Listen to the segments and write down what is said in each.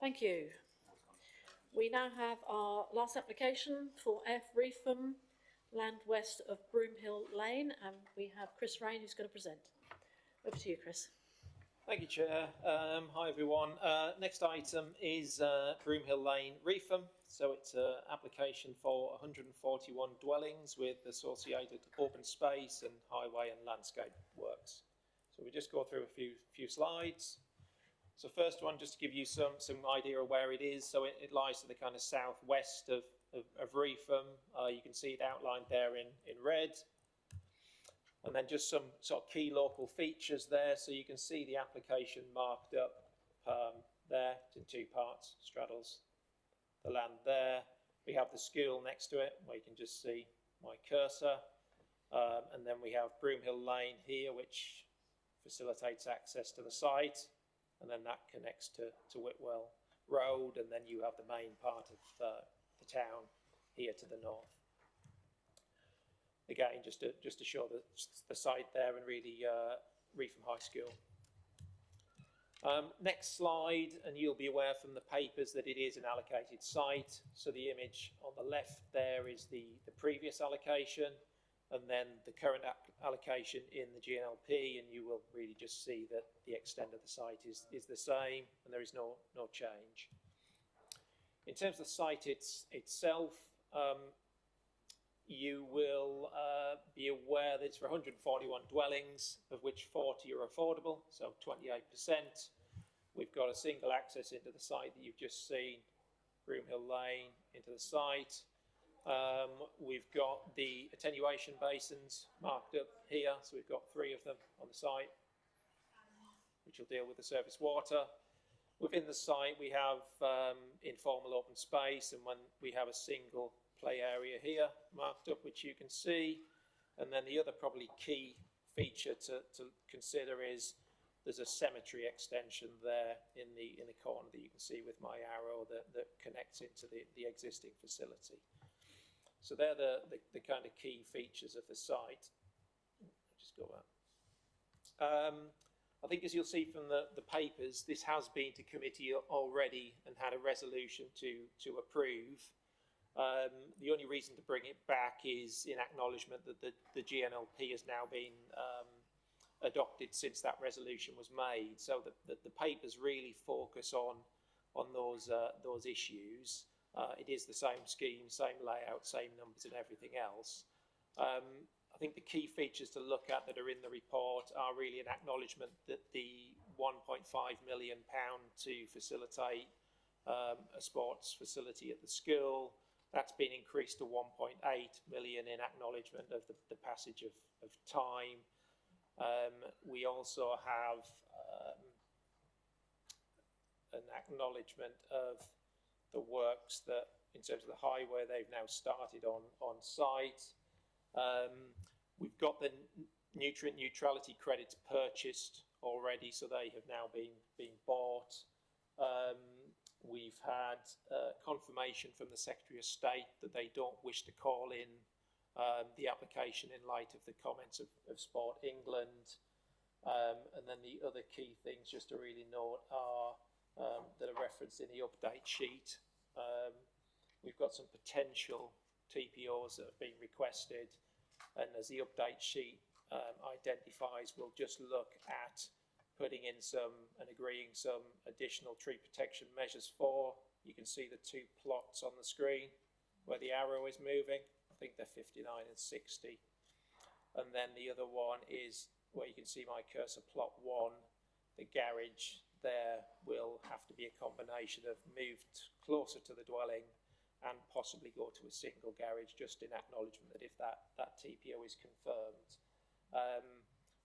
Thank you. We now have our last application for F. Reefham, land west of Broomhill Lane, and we have Chris Rain who's going to present. Over to you, Chris. Thank you, Chair. Hi, everyone. Next item is Broomhill Lane, Reefham. So it's an application for 141 dwellings with associated open space and highway and landscape works. So we just go through a few slides. So first one, just to give you some idea of where it is. So it lies to the kind of southwest of Reefham. You can see it outlined there in red. And then just some sort of key local features there. So you can see the application marked up there. It's in two parts, straddles the land there. We have the school next to it, where you can just see my cursor. And then we have Broomhill Lane here, which facilitates access to the site. And then that connects to Whitwell Road. And then you have the main part of the town here to the north. Again, just to show the site there and really Reefham High School. Next slide, and you'll be aware from the papers that it is an allocated site. So the image on the left there is the previous allocation, and then the current allocation in the GNLP, and you will really just see that the extent of the site is the same, and there is no change. In terms of the site itself, you will be aware that it's for 141 dwellings, of which 40 are affordable, so 28%. We've got a single access into the site that you've just seen, Broomhill Lane, into the site. We've got the attenuation basins marked up here, so we've got 3 of them on the site, which will deal with the surface water. Within the site, we have informal open space, and when we have a single play area here marked up, which you can see. And then the other probably key feature to consider is there's a cemetery extension there in the corner that you can see with my arrow that connects into the existing facility. So they're the kind of key features of the site. I'll just go up. I think as you'll see from the papers, this has been to committee already and had a resolution to approve. The only reason to bring it back is in acknowledgement that the GNLP has now been adopted since that resolution was made. So the papers really focus on those issues. It is the same scheme, same layout, same numbers and everything else. I think the key features to look at that are in the report are really an acknowledgement that the £1.5 million to facilitate a sports facility at the school, that's been increased to 1.8 million in acknowledgement of the passage of time. We also have an acknowledgement of the works that, in terms of the highway, they've now started on site. We've got the nutrient neutrality credits purchased already, so they have now been bought. We've had confirmation from the Secretary of State that they don't wish to call in the application in light of the comments of Sport England. And then the other key things just to really note are that are referenced in the update sheet. We've got some potential TPOs that have been requested, and as the update sheet identifies, we'll just look at putting in some and agreeing some additional tree protection measures for. You can see the 2 plots on the screen where the arrow is moving. I think they're 59 and 60. And then the other one is where you can see my cursor, plot 1. The garage there will have to be a combination of moved closer to the dwelling and possibly go to a single garage, just in acknowledgement that if that TPO is confirmed.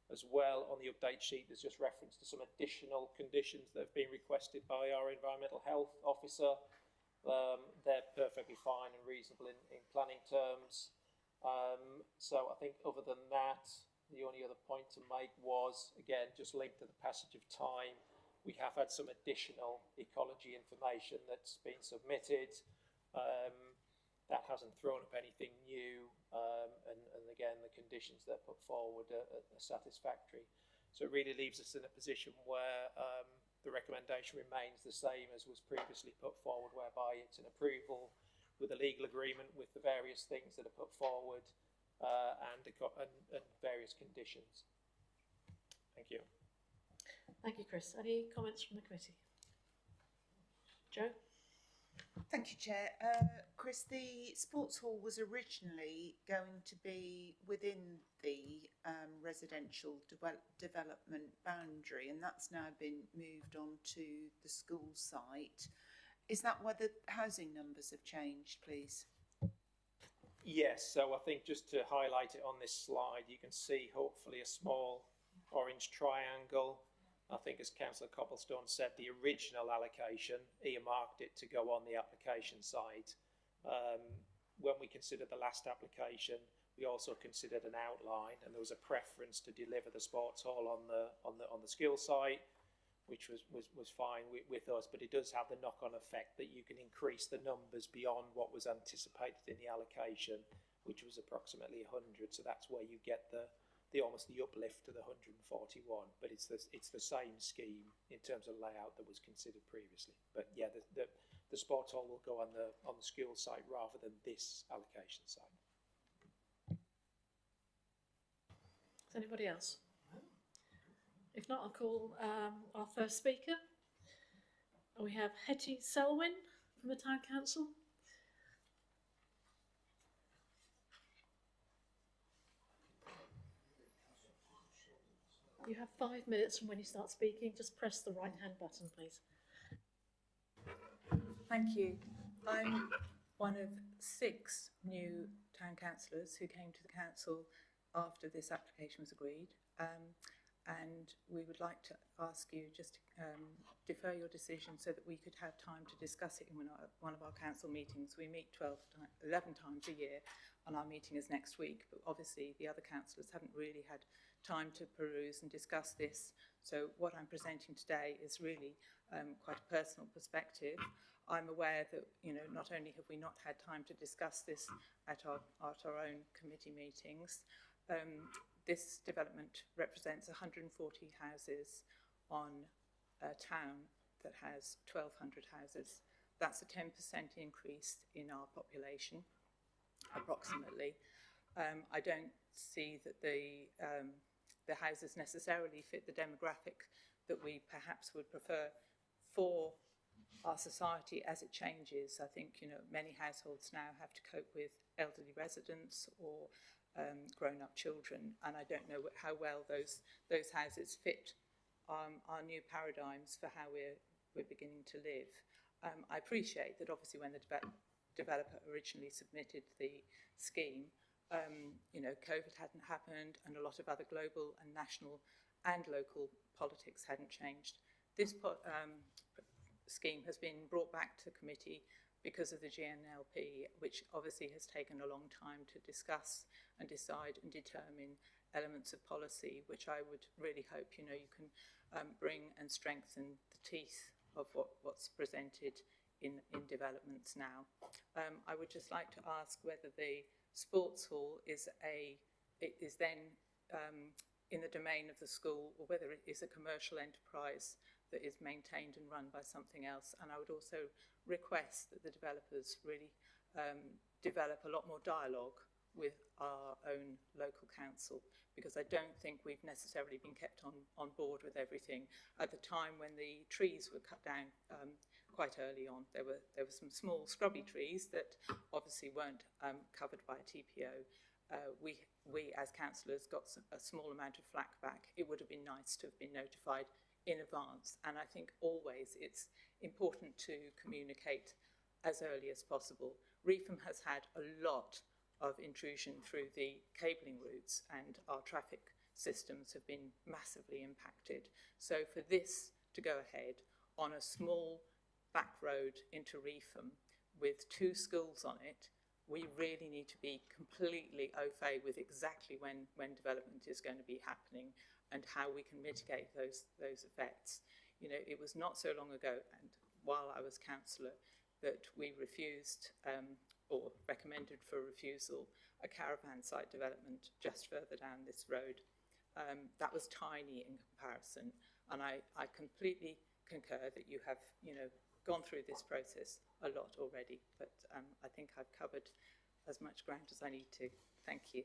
As well, on the update sheet, there's just reference to some additional conditions that have been requested by our environmental health officer. They're perfectly fine and reasonable in planning terms. So I think other than that, the only other point to make was, again, just linked to the passage of time, we have had some additional ecology information that's been submitted. That hasn't thrown up anything new, and again, the conditions that are put forward are satisfactory. So it really leaves us in a position where the recommendation remains the same as was previously put forward, whereby it's an approval with a legal agreement with the various things that are put forward and various conditions. Thank you. Thank you, Chris. Any comments from the committee? Joe? Thank you, Chair. Chris, the sports hall was originally going to be within the residential development boundary, and that's now been moved on to the school site. Is that why the housing numbers have changed, please? Yes, so I think just to highlight it on this slide, you can see hopefully a small orange triangle. I think, as Councillor Copplestone said, the original allocation earmarked it to go on the application side. When we considered the last application, we also considered an outline, and there was a preference to deliver the sports hall on the skill site, which was fine with us. But it does have the knock-on effect that you can increase the numbers beyond what was anticipated in the allocation, which was approximately 100. So that's where you get the almost the uplift to the 141, but it's the same scheme in terms of layout that was considered previously. But yeah, the sports hall will go on the school site rather than this allocation site. Is anybody else? If not, I'll call our first speaker. We have Hetty Selwyn from the Town Council. You have 5 minutes from when you start speaking. Just press the right hand button, please. Thank you. I'm one of 6 new town councillors who came to the council after this application was agreed, and we would like to ask you just to defer your decision so that we could have time to discuss it in one of our council meetings. We meet 11 times a year, and our meeting is next week, but obviously the other councillors haven't really had time to peruse and discuss this. So what I'm presenting today is really quite a personal perspective. I'm aware that, you know, not only have we not had time to discuss this at our own committee meetings, this development represents 140 houses on a town that has 1,200 houses. That's a 10% increase in our population, approximately. I don't see that the houses necessarily fit the demographic that we perhaps would prefer for our society as it changes. I think, you know, many households now have to cope with elderly residents or grown-up children, and I don't know how well those houses fit our new paradigms for how we're beginning to live. I appreciate that obviously when the developer originally submitted the scheme, you know, COVID hadn't happened and a lot of other global and national and local politics hadn't changed. This scheme has been brought back to committee because of the GNLP, which obviously has taken a long time to discuss and decide and determine elements of policy, which I would really hope, you know, you can bring and strengthen the teeth of what's presented in developments now. I would just like to ask whether the sports hall is then in the domain of the school, or whether it is a commercial enterprise that is maintained and run by something else. And I would also request that the developers really develop a lot more dialogue with our own local council, because I don't think we've necessarily been kept on board with everything. At the time when the trees were cut down quite early on, there were some small scrubby trees that obviously weren't covered by a TPO. We as councillors got a small amount of flack back. It would have been nice to have been notified in advance, and I think always it's important to communicate as early as possible. Reefham has had a lot of intrusion through the cabling routes, and our traffic systems have been massively impacted. So for this to go ahead on a small back road into Reefham with 2 schools on it, we really need to be completely au fait with exactly when development is going to be happening and how we can mitigate those effects. You know, it was not so long ago, and while I was councillor, that we refused or recommended for refusal a caravan site development just further down this road. That was tiny in comparison, and I completely concur that you have, gone through this process a lot already, but I think I've covered as much ground as I need to. Thank you.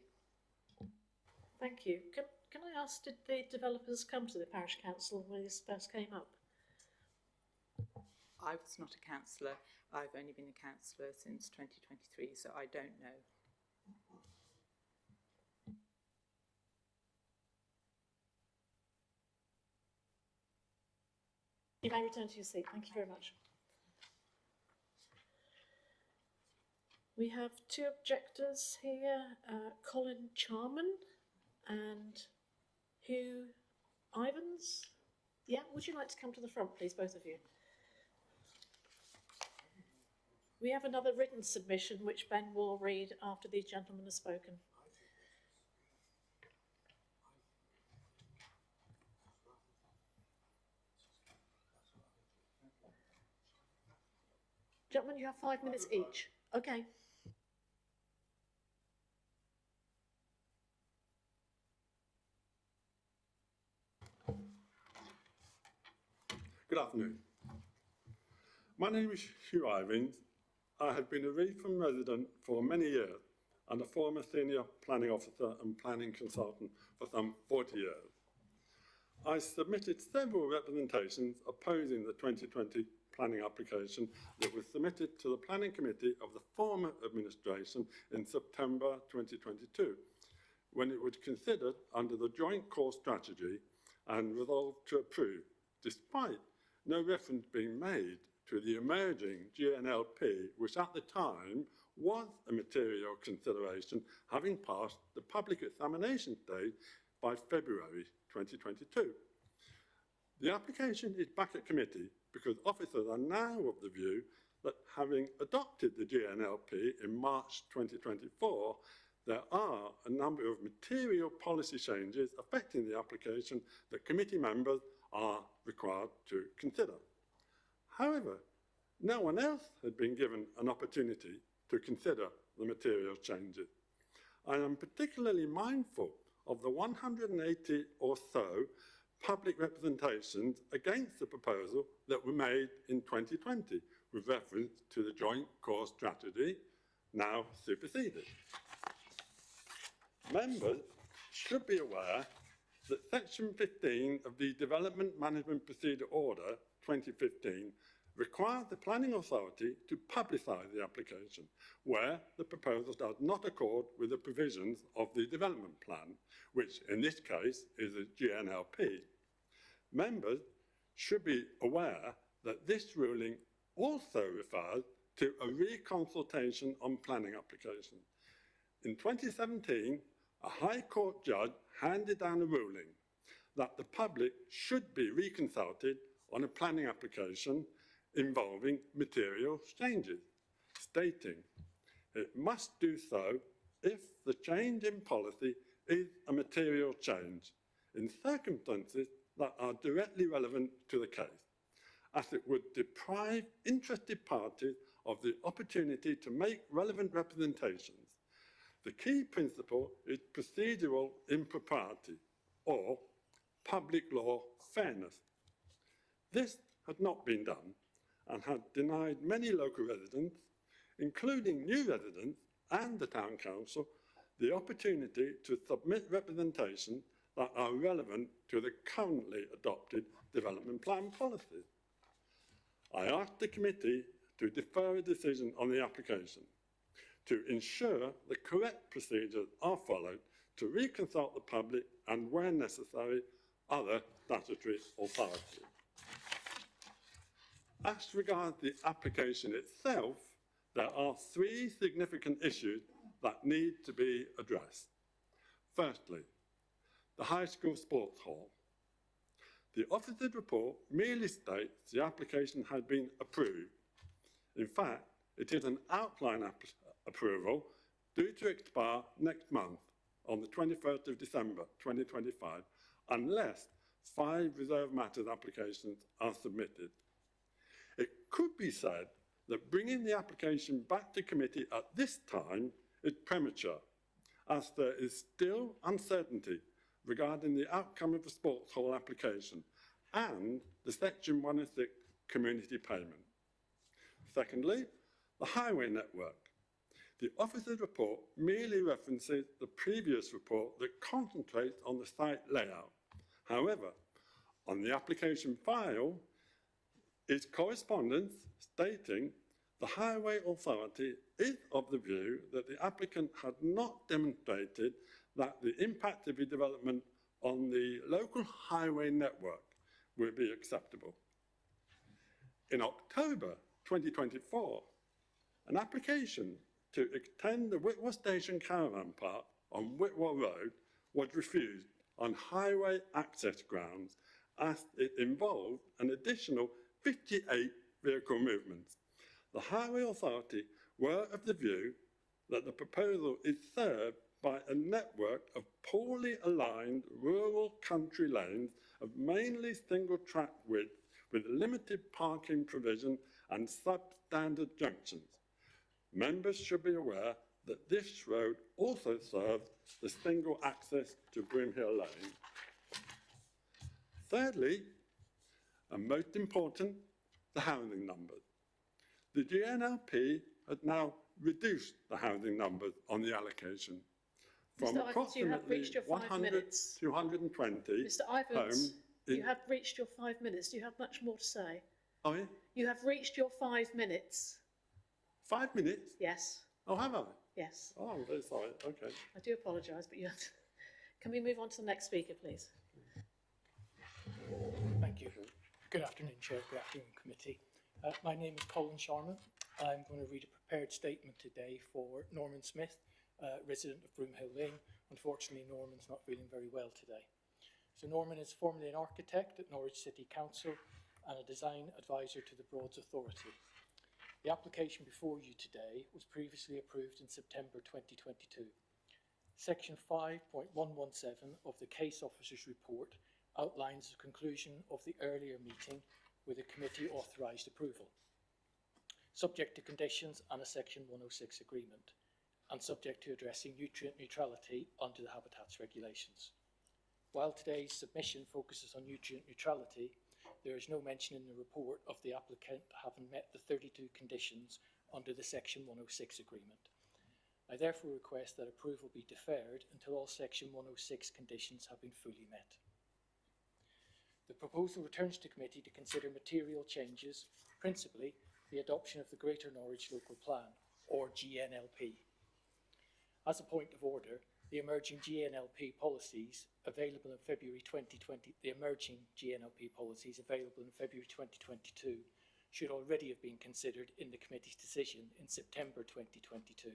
Thank you. Can I ask, did the developers come to the parish council when this first came up? I was not a councillor. I've only been a councillor since 2023, so I don't know. You may return to your seat. Thank you very much. We have two objectors here, Colin Charman and Hugh Ivans. Yeah, would you like to come to the front, please, both of you? We have another written submission which Ben will read after these gentlemen have spoken. Gentlemen, you have 5 minutes each. Okay. Good afternoon. My name is Hugh Ivins. I have been a Reetham resident for many years and a former senior planning officer and planning consultant for some 40 years. I submitted several representations opposing the 2020 planning application that was submitted to the planning committee of the former administration in September 2022, when it was considered under the joint core strategy and resolved to approve, despite no reference being made to the emerging GNLP, which at the time was a material consideration, having passed the public examination stage by February 2022. The application is back at committee because officers are now of the view that having adopted the GNLP in March 2024, there are a number of material policy changes affecting the application that committee members are required to consider. However, no one else had been given an opportunity to consider the material changes. I am particularly mindful of the 180 or so public representations against the proposal that were made in 2020 with reference to the joint core strategy, now superseded. Members should be aware that Section 15 of the Development Management Procedure Order 2015 requires the planning authority to publicise the application where the proposal does not accord with the provisions of the development plan, which in this case is a GNLP. Members should be aware that this ruling also refers to a reconsultation on planning applications. In 2017, a High Court judge handed down a ruling that the public should be reconsulted on a planning application involving material changes, stating it must do so if the change in policy is a material change in circumstances that are directly relevant to the case, as it would deprive interested parties of the opportunity to make relevant representations. The key principle is procedural impropriety, or public law fairness. This had not been done and had denied many local residents, including new residents and the Town Council, the opportunity to submit representation that are relevant to the currently adopted development plan policies. I asked the committee to defer a decision on the application to ensure the correct procedures are followed to reconsult the public and, where necessary, other statutory authorities. As regards the application itself, there are three significant issues that need to be addressed. Firstly, the High School Sports Hall. The officer's report merely states the application has been approved. In fact, it is an outline approval due to expire next month on the 21st of December 2025, unless 5 reserved matters applications are submitted. It could be said that bringing the application back to committee at this time is premature, as there is still uncertainty regarding the outcome of the sports hall application and the Section 106 community payment. Secondly, the highway network. The officer's report merely references the previous report that concentrates on the site layout. However, on the application file is correspondence stating the Highway Authority is of the view that the applicant had not demonstrated that the impact of the development on the local highway network would be acceptable. In October 2024, an application to extend the Whitwell Station Caravan Park on Whitwell Road was refused on highway access grounds as it involved an additional 58 vehicle movements. The Highway Authority were of the view that the proposal is served by a network of poorly aligned rural country lanes of mainly single track width with limited parking provision and substandard junctions. Members should be aware that this road also serves the single access to Broomhill Lane. Thirdly, and most important, the housing numbers. The GNLP has now reduced the housing numbers on the allocation from Mr. Ivans, you have approximately reached your 5 100 minutes. to 120 Mr. Ivans, homes. you have reached your 5 minutes. Do you have much more to say? Oh, yeah? You have reached your 5 minutes. 5 minutes? Yes, Oh, have I? yes. Oh, I'm very sorry. Okay. I do apologise, but you have to... Can we move on to the next speaker, please? Thank you. Good afternoon, Chair. Good afternoon, Committee. My name is Colin Sharman. I'm going to read a prepared statement today for Norman Smith, resident of Broomhill Lane. Unfortunately, Norman's not feeling very well today. So Norman is formerly an architect at Norwich City Council and a design advisor to the Broads Authority. The application before you today was previously approved in September 2022. Section 5.117 of the Case Officer's Report outlines the conclusion of the earlier meeting with a committee authorised approval, subject to conditions and a Section 106 agreement, and subject to addressing nutrient neutrality under the Habitats regulations. While today's submission focuses on nutrient neutrality, there is no mention in the report of the applicant having met the 32 conditions under the Section 106 agreement. I therefore request that approval be deferred until all Section 106 conditions have been fully met. The proposal returns to committee to consider material changes, principally the adoption of the Greater Norwich Local Plan, or GNLP. As a point of order, the emerging GNLP policies available in February 2020, the emerging GNLP policies available in February 2022 should already have been considered in the committee's decision in September 2022.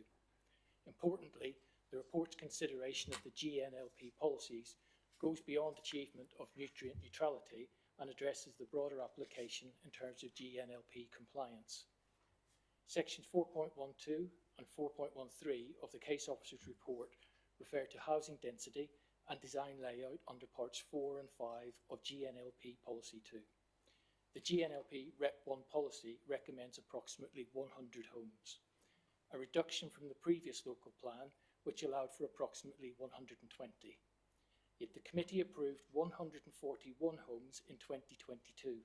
Importantly, the report's consideration of the GNLP policies goes beyond achievement of nutrient neutrality and addresses the broader application in terms of GNLP compliance. Sections 4.12 and 4.13 of the Case Officer's Report refer to housing density and design layout under parts 4 and 5 of GNLP Policy 2. The GNLP Rep 1 policy recommends approximately 100 homes, a reduction from the previous local plan which allowed for approximately 120. Yet the committee approved 141 homes in 2022,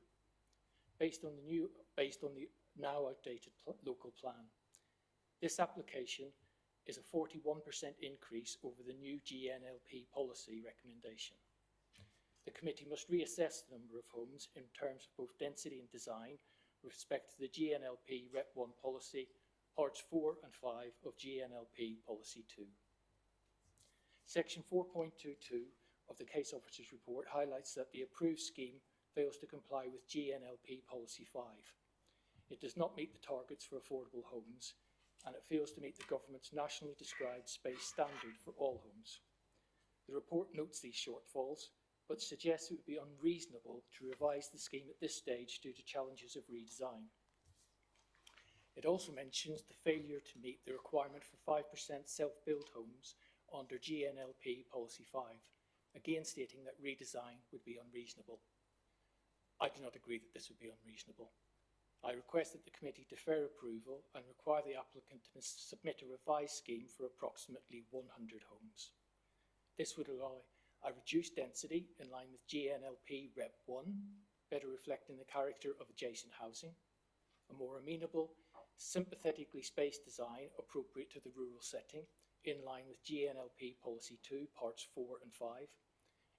based on the now outdated local plan. This application is a 41% increase over the new GNLP policy recommendation. The committee must reassess the number of homes in terms of both density and design with respect to the GNLP Rep 1 policy, parts 4 and 5 of GNLP policy 2. Section 4.22 of the Case Officer's Report highlights that the approved scheme fails to comply with GNLP policy 5. It does not meet the targets for affordable homes, and it fails to meet the government's nationally described space standard for all homes. The report notes these shortfalls, but suggests it would be unreasonable to revise the scheme at this stage due to challenges of redesign. It also mentions the failure to meet the requirement for 5% self-build homes under GNLP Policy 5, again stating that redesign would be unreasonable. I do not agree that this would be unreasonable. I request that the committee defer approval and require the applicant to submit a revised scheme for approximately 100 homes. This would allow A reduced density in line with GNLP Rep 1, better reflecting the character of adjacent housing. A more amenable, sympathetically spaced design appropriate to the rural setting, in line with GNLP Policy 2, Parts 4 and 5.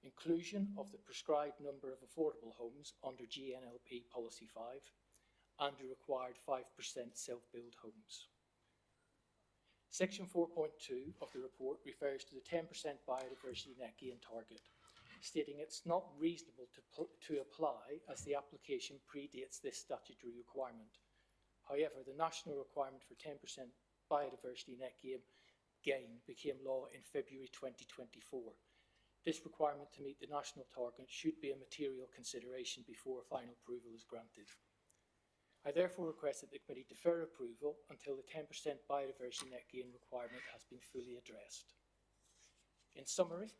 Inclusion of the prescribed number of affordable homes under GNLP Policy 5, and a required 5% self-build homes. Section 4.2 of the report refers to the 10% biodiversity net gain target, stating it's not reasonable to apply as the application predates this statutory requirement. However, the national requirement for 10% biodiversity net gain became law in February 2024. This requirement to meet the national target should be a material consideration before final approval is granted. I therefore request that the committee defer approval until the 10% biodiversity net gain requirement has been fully addressed. In summary,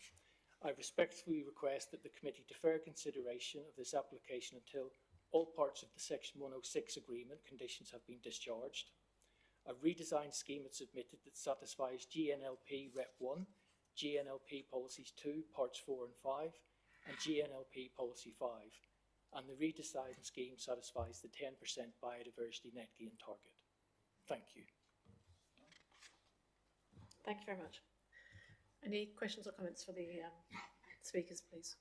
I respectfully request that the committee defer consideration of this application until all parts of the Section 106 agreement conditions have been discharged. A redesigned scheme is submitted that satisfies GNLP Rep 1, GNLP Policies 2, Parts 4 and 5, and GNLP Policy 5, and the redesigned scheme satisfies the 10% biodiversity net gain target. Thank you. Thank you very much. Any questions or comments for the speakers, please?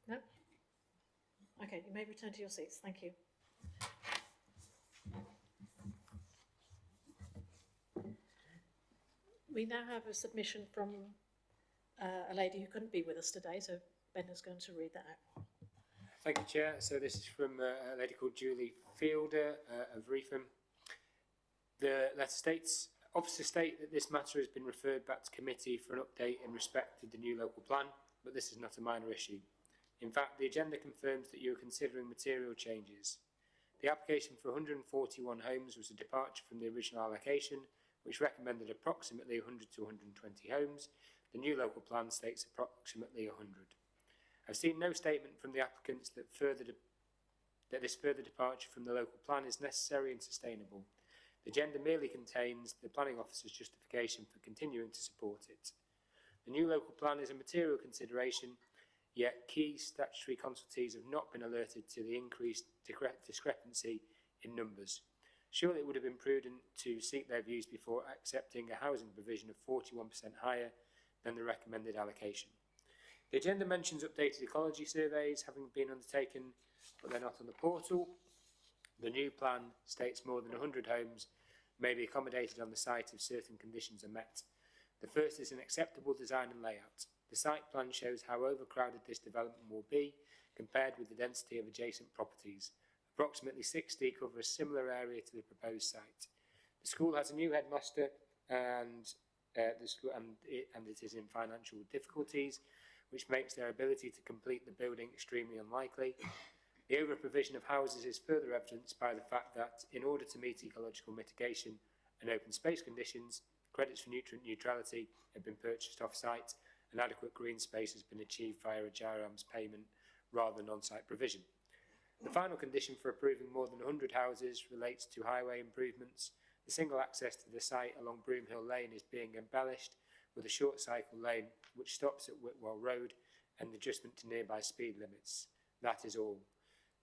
No? Okay, you may return to your seats. Thank you. We now have a submission from a lady who couldn't be with us today, so Ben is going to read that out. Thank you, Chair. So this is from a lady called Julie Fielder of Reefham. The letter states, officers state that this matter has been referred back to committee for an update in respect to the new local plan, but this is not a minor issue. In fact, the agenda confirms that you are considering material changes. The application for 141 homes was a departure from the original allocation, which recommended approximately 100 to 120 homes. The new local plan states approximately 100. I've seen no statement from the applicants that this further departure from the local plan is necessary and sustainable. The agenda merely contains the planning officer's justification for continuing to support it. The new local plan is a material consideration, yet key statutory consultees have not been alerted to the increased discrepancy in numbers. Surely it would have been prudent to seek their views before accepting a housing provision of 41% higher than the recommended allocation. The agenda mentions updated ecology surveys having been undertaken, but they're not on the portal. The new plan states more than 100 homes may be accommodated on the site if certain conditions are met. The first is an acceptable design and layout. The site plan shows how overcrowded this development will be compared with the density of adjacent properties. Approximately 60 cover a similar area to the proposed site. The school has a new headmaster and it is in financial difficulties, which makes their ability to complete the building extremely unlikely. The over-provision of houses is further evidenced by the fact that, in order to meet ecological mitigation and open space conditions, credits for nutrient neutrality have been purchased off-site and adequate green space has been achieved via a GIRAMS payment rather than on-site provision. The final condition for approving more than 100 houses relates to highway improvements. The single access to the site along Broomhill Lane is being embellished with a short cycle lane which stops at Whitwell Road and adjustment to nearby speed limits. That is all.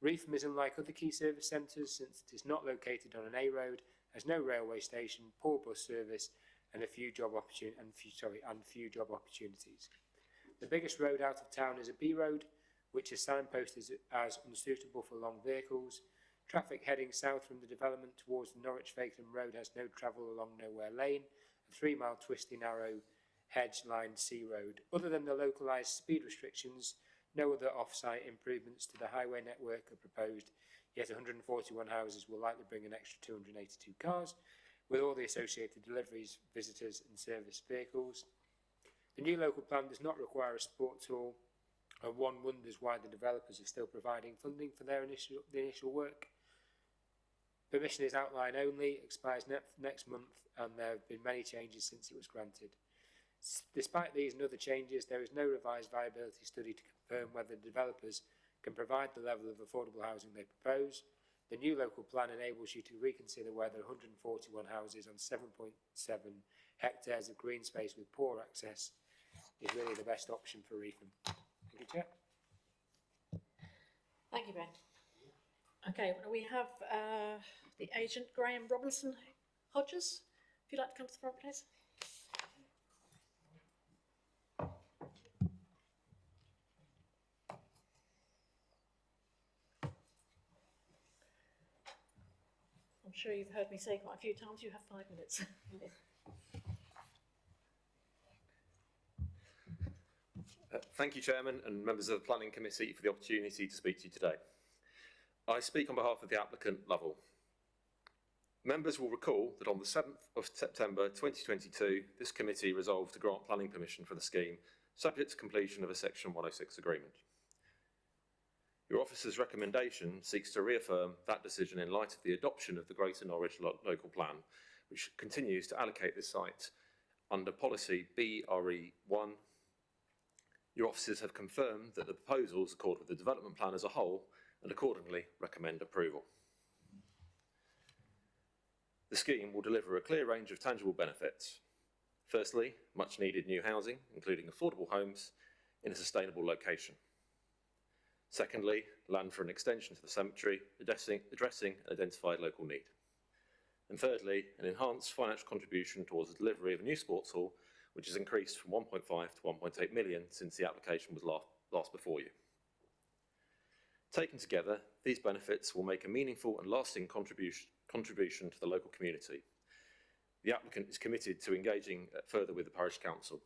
Reefham is unlike other key service centres since it is not located on an A road, has no railway station, poor bus service and few job opportunities. The biggest road out of town is a B road, which is signposted as unsuitable for long vehicles. Traffic heading south from the development towards the Norwich-Fakenham Road has no travel along Nowhere Lane, a 3-mile twisty narrow hedge-lined C road. Other than the localised speed restrictions, no other off-site improvements to the highway network are proposed, yet 141 houses will likely bring an extra 282 cars, with all the associated deliveries, visitors and service vehicles. The new local plan does not require a sports hall, and one wonders why the developers are still providing funding for the initial work. Permission is outline only, expires next month, and there have been many changes since it was granted. Despite these and other changes, there is no revised viability study to confirm whether developers can provide the level of affordable housing they propose. The new local plan enables you to reconsider whether 141 houses on 7.7 hectares of green space with poor access is really the best option for Reefham. Thank you, Chair. Thank you, Ben. Okay, well, we have the agent, Graham Robinson Hodges. If you'd like to come to the front, please. I'm sure you've heard me say quite a few times, you have 5 minutes. Thank you, Chairman, and members of the Planning Committee for the opportunity to speak to you today. I speak on behalf of the applicant, Lovell. Members will recall that on the 7th of September 2022, this committee resolved to grant planning permission for the scheme, subject to completion of a Section 106 agreement. Your office's recommendation seeks to reaffirm that decision in light of the adoption of the Greater Norwich Local Plan, which continues to allocate this site under policy BRE1. Your officers have confirmed that the proposals accord with the development plan as a whole and accordingly recommend approval. The scheme will deliver a clear range of tangible benefits. Firstly, much needed new housing, including affordable homes in a sustainable location. Secondly, land for an extension to the cemetery, addressing an identified local need. And thirdly, an enhanced financial contribution towards the delivery of a new sports hall, which has increased from 1.5 to 1.8 million since the application was last before you. Taken together, these benefits will make a meaningful and lasting contribution to the local community. The applicant is committed to engaging further with the Parish Council.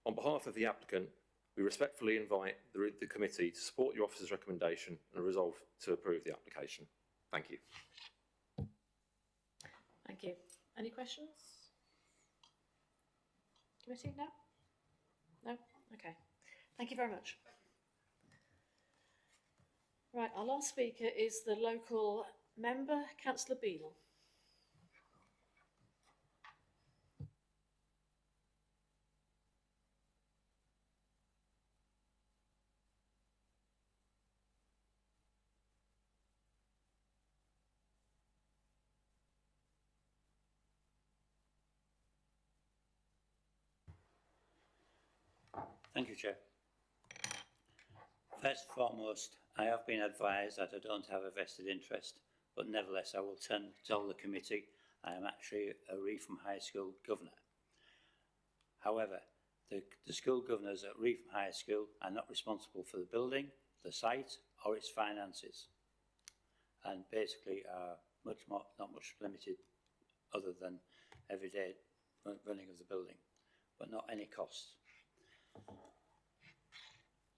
On behalf of the applicant, we respectfully invite the committee to support your officer's recommendation and resolve to approve the application. Thank you. Thank you. Any questions? Committee? No? No? Okay. Thank you very much. Right, our last speaker is the local member, Councillor Beadle. Thank you, Chair. First and foremost, I have been advised that I don't have a vested interest, but nevertheless I will tell the committee I am actually a Reefham High School governor. However, the school governors at Reefham High School are not responsible for the building, the site or its finances, and basically are not much limited other than everyday running of the building, but not any costs.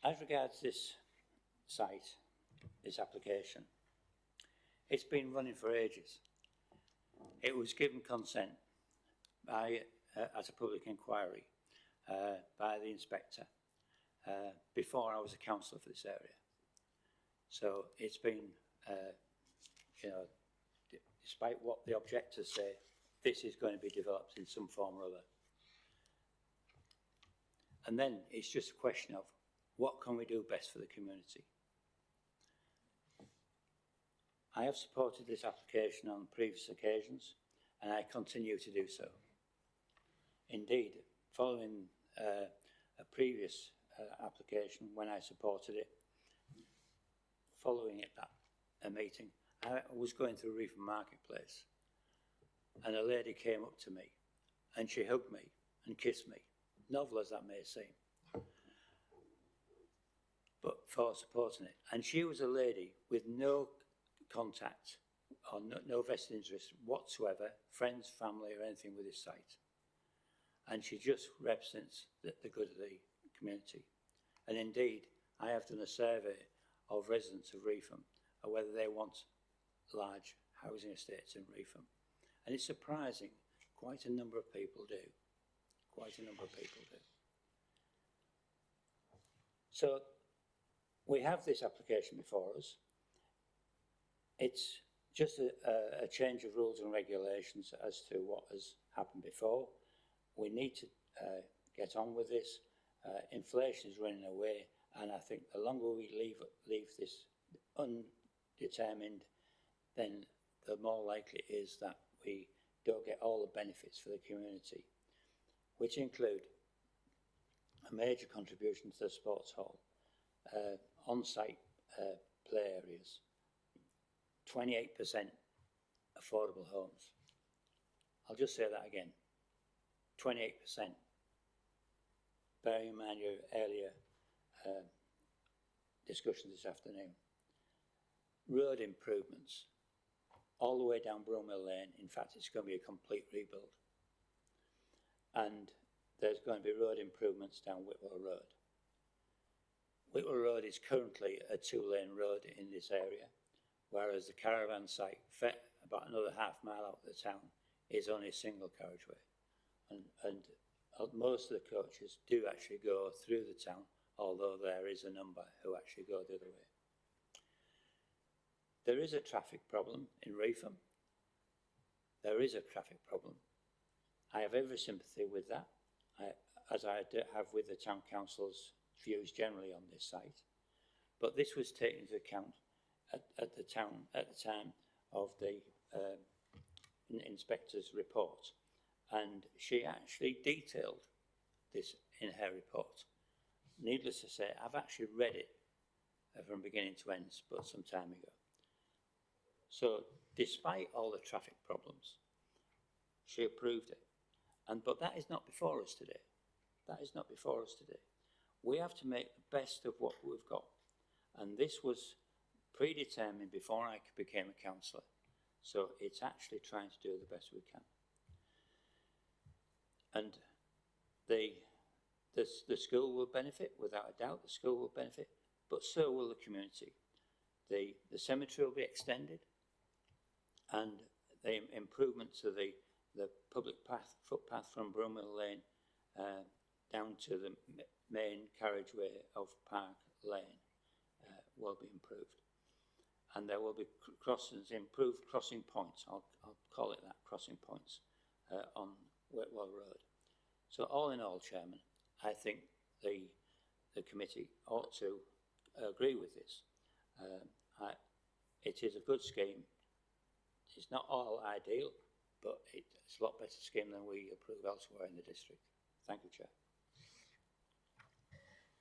As regards this site, this application, it's been running for ages. It was given consent by, as a public inquiry by the inspector before I was a councillor for this area. So it's been, you know, despite what the objectors say, this is going to be developed in some form or other. And then it's just a question of what can we do best for the community. I have supported this application on previous occasions and I continue to do so. Indeed, following a previous application when I supported it, following it at a meeting, I was going through Reefham Marketplace and a lady came up to me and she hugged me and kissed me, novel as that may seem, but for supporting it. And she was a lady with no contact or no vested interest whatsoever, friends, family or anything with this site. And she just represents the good of the community. And indeed, I have done a survey of residents of Reefham of whether they want large housing estates in Reefham. And it's surprising, quite a number of people do. Quite a number of people do. So we have this application before us. It's just a change of rules and regulations as to what has happened before. We need to get on with this. Inflation is running away, and I think the longer we leave this undetermined, then the more likely it is that we don't get all the benefits for the community, which include a major contribution to the sports hall, on-site play areas, 28% affordable homes. I'll just say that again, 28%. Bearing in mind your earlier discussion this afternoon. Road improvements, all the way down Broomhill Lane. In fact, it's going to be a complete rebuild. And there's going to be road improvements down Whitwell Road. Whitwell Road is currently a 2-lane road in this area, whereas the caravan site, about another half mile out of the town, is only a single carriageway. And most of the coaches do actually go through the town, although there is a number who actually go the other way. There is a traffic problem in Reefham. There is a traffic problem. I have every sympathy with that, as I have with the Town Council's views generally on this site. But this was taken into account at the time of the inspector's report, and she actually detailed this in her report. Needless to say, I've actually read it from beginning to end, but some time ago. So, despite all the traffic problems, she approved it. But that is not before us today. That is not before us today. We have to make the best of what we've got. And this was predetermined before I became a councillor. So it's actually trying to do the best we can. And the school will benefit, without a doubt, the school will benefit, but so will the community. The cemetery will be extended, and the improvement to the public footpath from Broomhill Lane down to the main carriageway of Park Lane will be improved. And there will be improved crossing points, I'll call it that, crossing points on Whitwell Road. So all in all, Chairman, I think the committee ought to agree with this. It is a good scheme. It's not all ideal, but it's a lot better scheme than we approve elsewhere in the district. Thank you, Chair.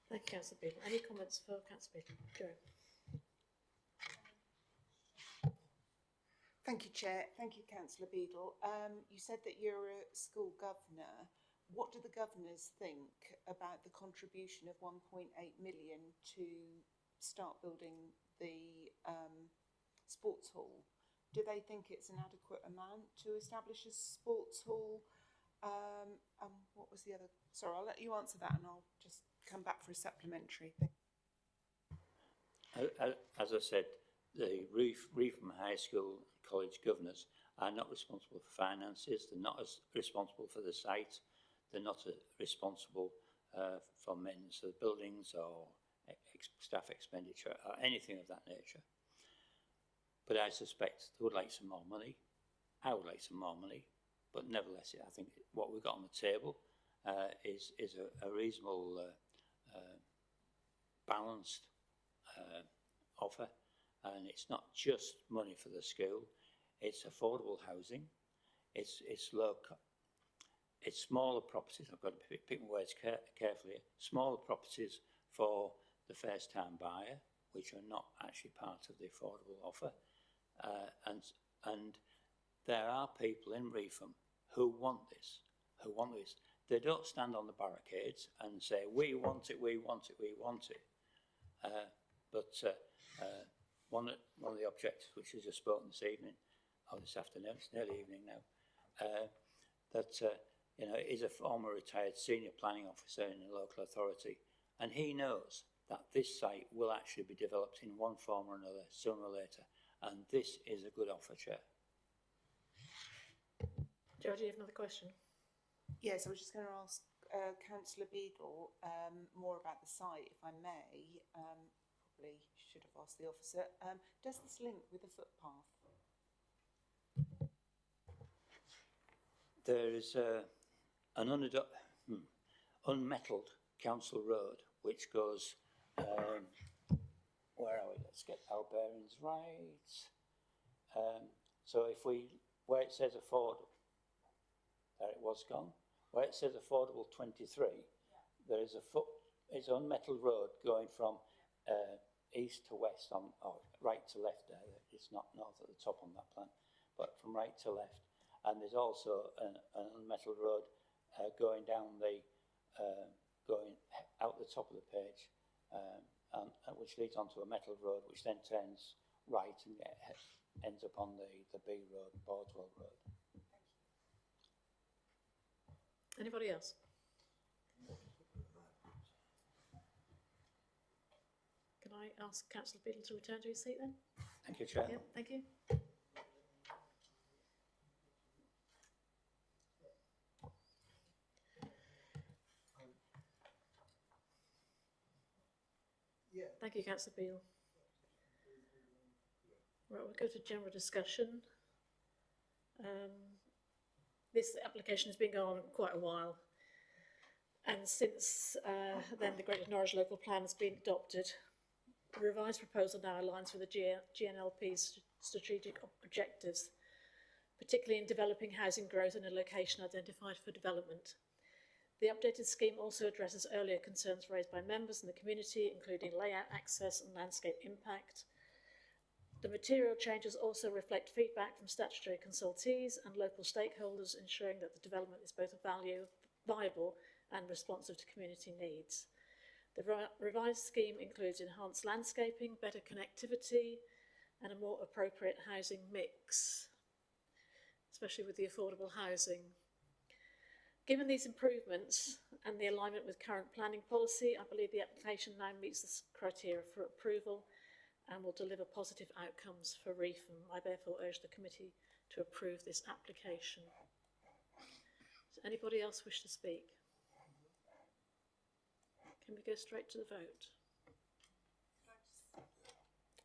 Thank you, Councillor Beadle. Any comments for Councillor Beadle? Joe. Thank you, Chair. Thank you, Councillor Beadle. You said that you're a school governor. What do the governors think about the contribution of 1.8 million to start building the sports hall? Do they think it's an adequate amount to establish a sports hall? What was the other? Sorry, I'll let you answer that and I'll just come back for a supplementary thing. As I said, the Reefham High School and College governors are not responsible for finances. They're not as responsible for the site. They're not responsible for maintenance of the buildings or staff expenditure or anything of that nature. But I suspect they would like some more money. I would like some more money. But nevertheless, I think what we've got on the table is a reasonable, balanced offer. And it's not just money for the school. It's affordable housing. It's smaller properties. I've got to pick my words carefully. Smaller properties for the first-time buyer, which are not actually part of the affordable offer. And there are people in Reefham who want this, They don't stand on the barricades and say, we want it, we want it, we want it. One of the objectives, which has just spoken this evening, or this afternoon, it's nearly evening now, is a former retired senior planning officer in a local authority, and he knows that this site will actually be developed in one form or another sooner or later, and this is a good offer, Chair. Joe, do you have another question? Yes, I was just going to ask Councillor Beadle more about the site, if I may. Probably should have asked the officer. Does this link with the footpath? There is an unmetalled council road which goes, where are we? Let's get our bearings right. So where it says there it was gone. Where it says affordable 23, there is it's on metal road going from east to west, or right to left there. It's not north at the top on that plan, but from right to left. And there's also an metal road going down going out the top of the page, which leads onto a metal road, which then turns right and ends up on the B road, Bordwell Road. Anybody else? Can I ask Councillor Beadle to return to his seat then? Thank you, Chair. Yeah, thank you. Thank you, Councillor Beale. Right, we'll go to general discussion. This application has been going on quite a while, and since then the Greater Norwich Local Plan has been adopted. The revised proposal now aligns with the GNLP's strategic objectives, particularly in developing housing growth in a location identified for development. The updated scheme also addresses earlier concerns raised by members in the community, including layout, access and landscape impact. The material changes also reflect feedback from statutory consultees and local stakeholders, ensuring that the development is both viable and responsive to community needs. The revised scheme includes enhanced landscaping, better connectivity and a more appropriate housing mix, especially with the affordable housing. Given these improvements and the alignment with current planning policy, I believe the application now meets the criteria for approval and will deliver positive outcomes for Reefham. I therefore urge the committee to approve this application. Does anybody else wish to speak? Can we go straight to the vote?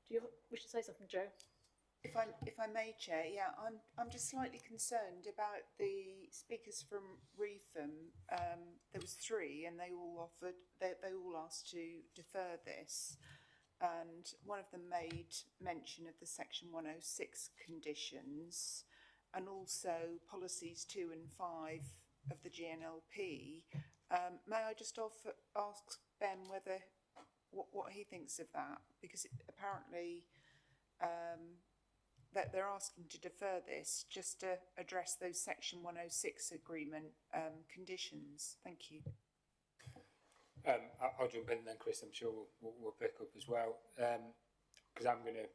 Do you wish to say something, Joe? If I may, Chair, yeah, I'm just slightly concerned about the speakers from Reefham. There was 3, and they all asked to defer this, and one of them made mention of the Section 106 conditions, and also policies 2 and 5 of the GNLP. May I just ask Ben whether what he thinks of that, because apparently. That they're asking to defer this just to address those Section 106 agreement conditions. Thank you. I'll jump in then, Chris. I'm sure we'll pick up as well, because I'm going to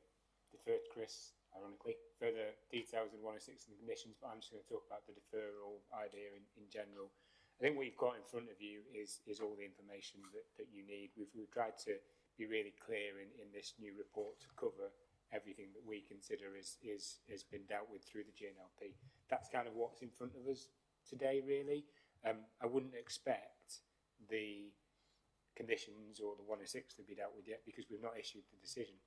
defer to Chris, ironically, further details in 106 and the conditions, but I'm just going to talk about the deferral idea in general. I think what you've got in front of you is all the information that you need. We've tried to be really clear in this new report to cover everything that we consider has been dealt with through the GNLP. That's kind of what's in front of us today, really. I wouldn't expect the conditions or the 106 to be dealt with yet because we've not issued the decision.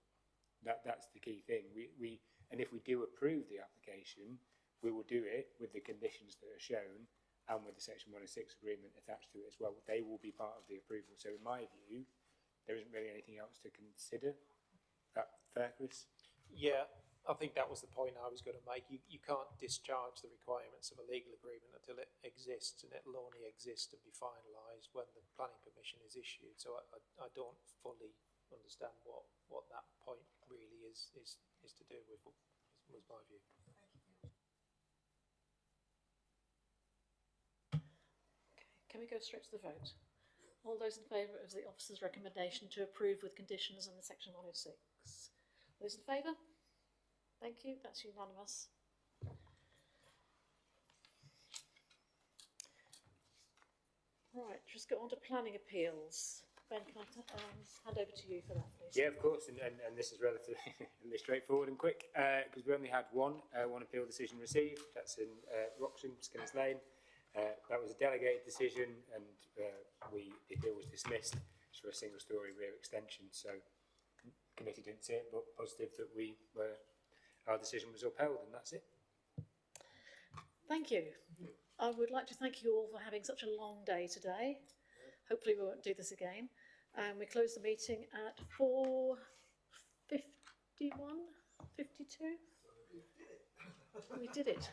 That's the key thing. And if we do approve the application, we will do it with the conditions that are shown and with the Section 106 agreement attached to it as well. They will be part of the approval. So in my view, there isn't really anything else to consider. That fair, Chris? Yeah, I think that was the point I was going to make. You can't discharge the requirements of a legal agreement until it exists, and it will only exist and be finalised when the planning permission is issued. So I don't fully understand what that point really is to do with, was my view. Okay, can we go straight to the vote? All those in favour of the officer's recommendation to approve with conditions under Section 106? Those in favour? Thank you, that's unanimous. Right, just go on to planning appeals. Ben, can I hand over to you for that, please? Yeah, of course, and this is relatively straightforward and quick, because we only had one appeal decision received. That's in Roxham, Skinners Lane. That was a delegated decision, and the appeal was dismissed for a single-storey rear extension. So, committee didn't see it, but positive that our decision was upheld, and that's it. Thank you. I would like to thank you all for having such a long day today. Hopefully we won't do this again. We close the meeting at 4:51, 52. We did it.